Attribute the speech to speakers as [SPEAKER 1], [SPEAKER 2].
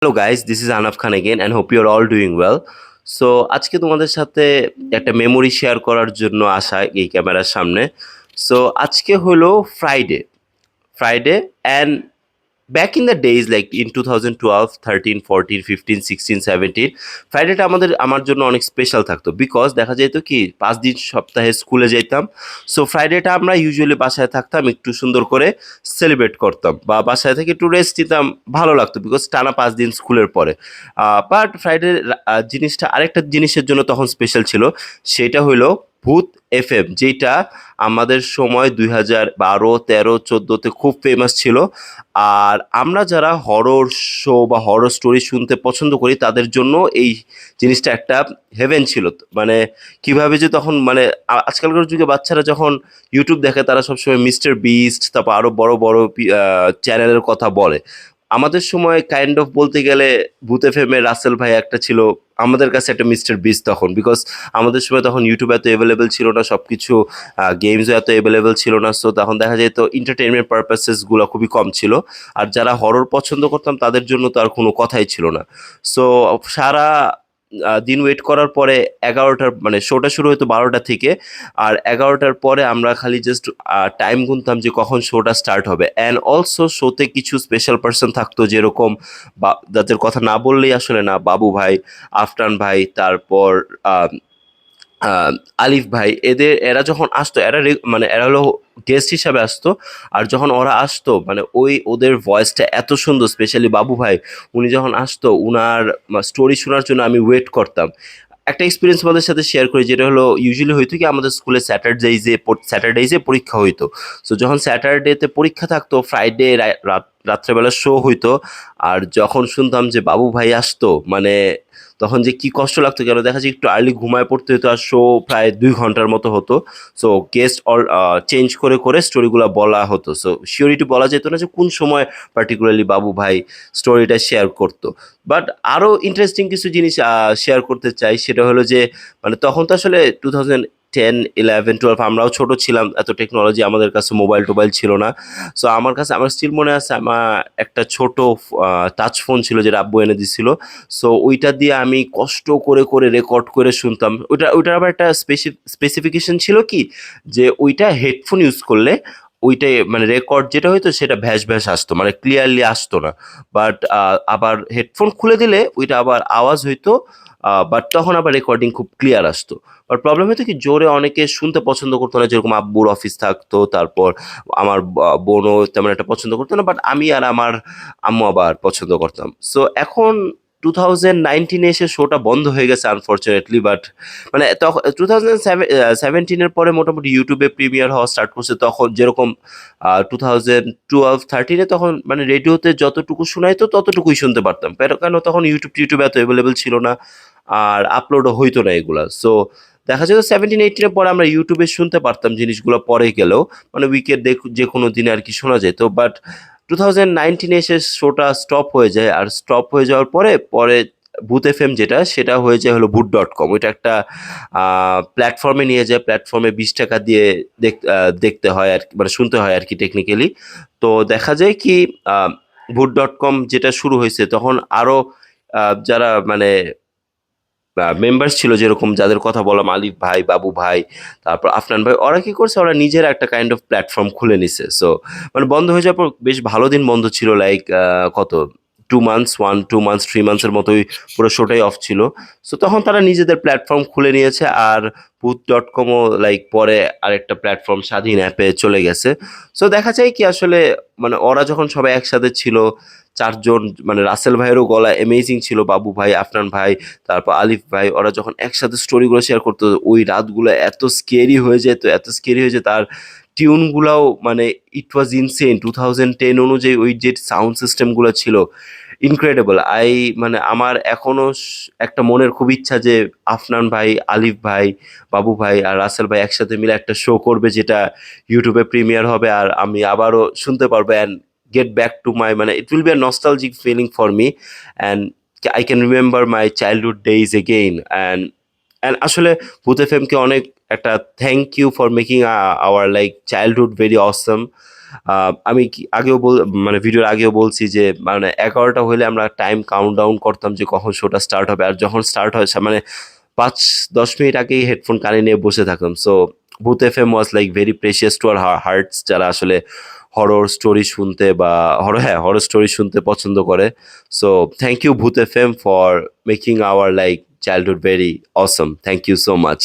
[SPEAKER 1] Hello guys, this is Anaf Khan again and hope you are all doing well. So আজকে তোমাদের সাথে একটা memory share করার জন্য আসা এই ক্যামেরার সামনে। সো আজকে হলো Friday. Friday and back in the days like in 2012, 13, 14, 15, 16, 17 ফ্রাইডেটা আমার জন্য অনেক স্পেশাল থাকতো বিকজ দেখা যেত কি 5 দিন সপ্তাহে স্কুলে যেতাম। সো ফ্রাইডেটা আমরা ইউজুয়ালি বাসায় থাকতাম, একটু সুন্দর করে সেলিব্রেট করতাম বা বাসায় থেকে একটু রেস্ট নিতাম। ভালো লাগতো বিকজ টানা 5 দিন স্কুলের পরে। বাট ফ্রাইডে জিনিসটা আরেকটা জিনিসের জন্য তখন স্পেশাল ছিল, সেটা হলো ভূত এফএম, যেটা আমাদের সময় 2012, 13, 14-তে খুব ফেমাস ছিল। আর আমরা যারা হরর শো বা হরর স্টোরি শুনতে পছন্দ করি তাদের জন্য এই জিনিসটা একটা হেভেন ছিল। মানে কিভাবে যে তখন মানে আজকালকার যুগে বাচ্চারা যখন ইউটিউব দেখে তারা সবসময় মিস্টার বিস্ট, তারপর আরো বড় বড় চ্যানেলের কথা বলে। আমাদের সময় কাইন্ড অফ বলতে গেলে ভূত এফএম এর রাসেল ভাই একটা ছিল আমাদের কাছে একটা মিস্টার বিস্ট তখন, বিকজ আমাদের সময় তখন ইউটিউব এত অ্যাভেলেবেল ছিল না, সবকিছু গেমসও এত অ্যাভেলেবেল ছিল না। সো তখন দেখা যেত এন্টারটেনমেন্ট পারপাসেসগুলো খুবই কম ছিল। আর যারা হরর পছন্দ করতাম তাদের জন্য তো আর কোনো কথাই ছিল না। সো সারা দিন ওয়েট করার পরে 11টার মানে শোটা শুরু হতো 12টা থেকে। আর 11টার পরে আমরা খালি জাস্ট টাইম গুনতাম যে কখন শোটা স্টার্ট হবে। অ্যান্ড অলসো শোতে কিছু স্পেশাল পার্সন থাকতো, যেরকম যাদের কথা না বললেই আসলে না, বাবু ভাই, আফরান ভাই, তারপর আহ, আহ, আলিফ ভাই। এরা যখন আসতো মানে এরা হলো গেস্ট হিসাবে আসতো। আর যখন ওরা আসতো মানে ওদের ভয়েসটা এত সুন্দর, স্পেশালি বাবু ভাই, উনি যখন আসতো উনার স্টোরি শোনার জন্য আমি ওয়েট করতাম। একটা এক্সপিরিয়েন্স আমাদের সাথে শেয়ার করি, যেটা হলো ইউজুয়ালি হইতো কি আমাদের স্কুলে স্যাটারডেজে পরীক্ষা হইতো। সো যখন স্যাটারডেতে পরীক্ষা থাকতো, ফ্রাইডে রাত্রেবেলা শো হইতো। আর যখন শুনতাম যে বাবু ভাই আসতো মানে তখন যে কি কষ্ট লাগতো, কেন দেখা যায় একটু আর্লি ঘুমায় পড়তে হতো। আর শো প্রায় 2 ঘন্টার মতো হতো। সো গেস্ট অল চেঞ্জ করে করে স্টোরিগুলো বলা হতো। সো শিওরিটি বলা যেত না যে কোন সময় পার্টিকুলারলি বাবু ভাই স্টোরিটা শেয়ার করতো। বাট আরও ইন্টারেস্টিং কিছু জিনিস শেয়ার করতে চাই, সেটা হলো যে মানে তখন তো আসলে 2010, 11, 12 আমরাও ছোট ছিলাম, এত টেকনোলজি আমাদের কাছে মোবাইল টোবাইল ছিল না। সো আমার স্টিল মনে আছে আমার একটা ছোট টাচ ফোন ছিল যেটা আব্বু এনে দিছিল। সো ওইটা দিয়ে আমি কষ্ট করে করে রেকর্ড করে শুনতাম। ওইটার আবার একটা স্পেসিফিকেশন ছিল কি, যে ওইটা হেডফোন ইউজ করলে ওইটাই মানে রেকর্ড যেটা হইতো সেটা ভ্যাস ভ্যাস আসতো, মানে ক্লিয়ারলি আসতো না। বাট আবার হেডফোন খুলে দিলে ওইটা আবার আওয়াজ হইতো। বাট তখন আবার রেকর্ডিং খুব ক্লিয়ার আসতো। বাট প্রবলেম হতো কি, জোরে অনেকে শুনতে পছন্দ করতো না, যেরকম আব্বুর অফিস থাকতো, তারপর আমার বোনও তেমন একটা পছন্দ করতো না, বাট আমি আর আমার আম্মু আবার পছন্দ করতাম। সো এখন 2019-এ এসে শোটা বন্ধ হয়ে গেছে আনফর্চুনেটলি। বাট মানে তখন 2017-এর পরে মোটামুটি ইউটিউবে প্রিমিয়ার হওয়া স্টার্ট করছে। তখন যেরকম 2012, 13-এ তখন মানে রেডিওতে যতটুকু শোনাইতো ততটুকুই শুনতে পারতাম, কেন তখন ইউটিউব এত অ্যাভেলেবেল ছিল না। আর আপলোডও হইতো না এগুলা। সো দেখা যেত 17, 18-এর পরে আমরা ইউটিউবে শুনতে পারতাম জিনিসগুলো পরে গেলেও, মানে উইকের যে কোনো দিনে আর কি শোনা যেত। বাট 2019-এ এসে শোটা স্টপ হয়ে যায়। আর স্টপ হয়ে যাওয়ার পরে পরে ভূত এফএম যেটা, সেটা হয়ে যায় হলো ভূত.com। ওইটা একটা প্ল্যাটফর্মে নিয়ে যায়, প্ল্যাটফর্মে 20 টাকা দিয়ে দেখতে হয় আর মানে শুনতে হয় আর কি টেকনিক্যালি। তো দেখা যায় কি ভূত.com যেটা শুরু হয়েছে তখন আরো যারা মানে মেম্বার্স ছিল, যেরকম যাদের কথা বললাম আলিফ ভাই, বাবু ভাই, তারপর আফনান ভাই, ওরা কি করছে, ওরা নিজেরা একটা কাইন্ড অফ প্ল্যাটফর্ম খুলে নিছে। সো মানে বন্ধ হয়ে যাওয়ার পর বেশ ভালো দিন বন্ধ ছিল, লাইক কত 2 মান্থস, 1, 2 মান্থস, 3 মান্থসের মতোই পুরো শোটাই অফ ছিল। সো তখন তারা নিজেদের প্ল্যাটফর্ম খুলে নিয়েছে। আর ভূত.comও লাইক পরে আরেকটা প্ল্যাটফর্ম স্বাধীন অ্যাপে চলে গেছে। সো দেখা যায় কি আসলে মানে ওরা যখন সবাই একসাথে ছিল 4 জন, মানে রাসেল ভাইয়েরও গলা অ্যামেজিং ছিল, বাবু ভাই, আফনান ভাই, তারপর আলিফ ভাই, ওরা যখন একসাথে স্টোরিগুলো শেয়ার করতো ওই রাতগুলো এত স্কেরি হয়ে যেত, এত স্কেরি হয়ে যেত। আর টিউনগুলাও মানে ইট ওয়াজ ইনসেন। 2010 অনুযায়ী ওই যে সাউন্ড সিস্টেমগুলো ছিল ইনক্রেডিবল। মানে আমার এখনো একটা মনের খুব ইচ্ছা যে আফনান ভাই, আলিফ ভাই, বাবু ভাই আর রাসেল ভাই একসাথে মিলে একটা শো করবে, যেটা ইউটিউবে প্রিমিয়ার হবে আর আমি আবারও শুনতে পারবো। And get back to my মানে it will be a nostalgic feeling for me, and I can remember my childhood days again. And আসলে ভূত এফএম কে অনেক একটা thank you for making our like childhood very awesome. আমি কি আগেও মানে ভিডিওর আগেও বলছি যে মানে 11টা হইলে আমরা টাইম কাউন্ট ডাউন করতাম যে কখন শোটা স্টার্ট হবে। আর যখন স্টার্ট হয় মানে ৫-১০ মিনিট আগেই হেডফোন কানে নিয়ে বসে থাকতাম। সো ভূত FM was like very precious to our hertz, যারা আসলে হরর স্টোরি শুনতে বা হরর স্টোরি শুনতে পছন্দ করে। So thank you Bhoot FM for making our like childhood very awesome. Thank you so much.